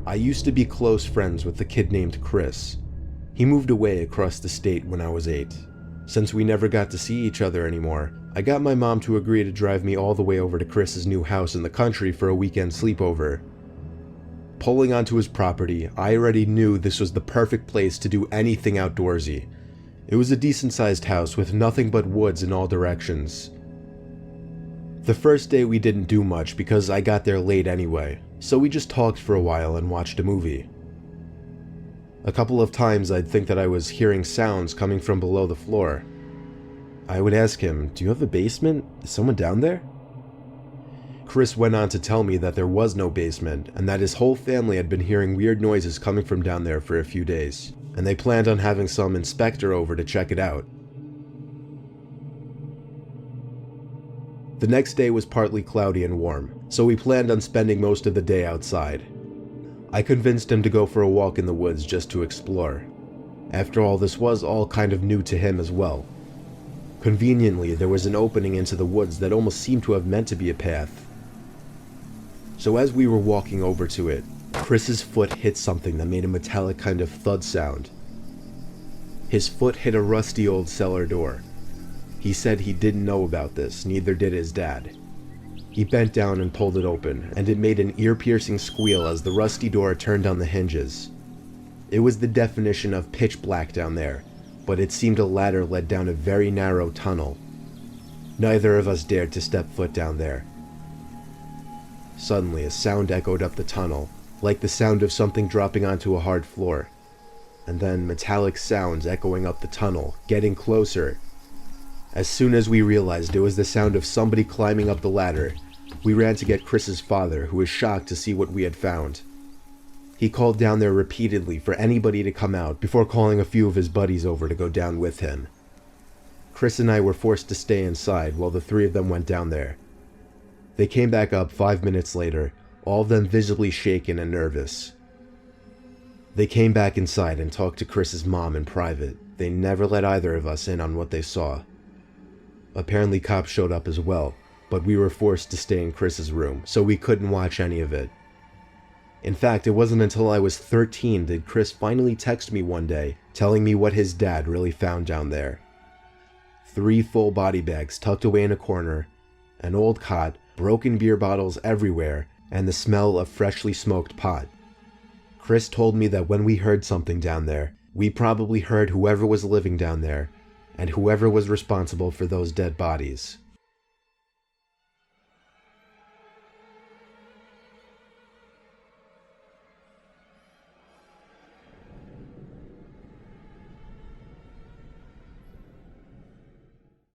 I used to be close friends with a kid named Chris. He moved away across the state when I was 8. Since we never got to see each other anymore, I got my mom to agree to drive me all the way over to Chris's new house in the country for a weekend sleepover. Pulling onto his property, I already knew this was the perfect place to do anything outdoorsy. It was a decent-sized house with nothing but woods in all directions. The first day we didn't do much because I got there late anyway, so we just talked for a while and watched a movie. A couple of times I'd think that I was hearing sounds coming from below the floor. I would ask him, "Do you have a basement? Is someone down there?" Chris went on to tell me that there was no basement and that his whole family had been hearing weird noises coming from down there for a few days, and they planned on having some inspector over to check it out. The next day was partly cloudy and warm, so we planned on spending most of the day outside. I convinced him to go for a walk in the woods just to explore. After all, this was all kind of new to him as well. Conveniently, there was an opening into the woods that almost seemed to have meant to be a path. So as we were walking over to it, Chris's foot hit something that made a metallic kind of thud sound. His foot hit a rusty old cellar door. He said he didn't know about this, neither did his dad. He bent down and pulled it open, and it made an ear-piercing squeal as the rusty door turned on the hinges. It was the definition of pitch black down there, but it seemed a ladder led down a very narrow tunnel. Neither of us dared to step foot down there. Suddenly, a sound echoed up the tunnel, like the sound of something dropping onto a hard floor. And then metallic sounds echoing up the tunnel, getting closer. As soon as we realized it was the sound of somebody climbing up the ladder, we ran to get Chris's father, who was shocked to see what we had found. He called down there repeatedly for anybody to come out before calling a few of his buddies over to go down with him. Chris and I were forced to stay inside while the three of them went down there. They came back up 5 minutes later, all of them visibly shaken and nervous. They came back inside and talked to Chris's mom in private. They never let either of us in on what they saw. Apparently cops showed up as well, but we were forced to stay in Chris's room, so we couldn't watch any of it. In fact, it wasn't until I was 13 did Chris finally text me one day, telling me what his dad really found down there. 3 full body bags tucked away in a corner, an old cot, broken beer bottles everywhere, and the smell of freshly smoked pot. Chris told me that when we heard something down there, we probably heard whoever was living down there, and whoever was responsible for those dead bodies.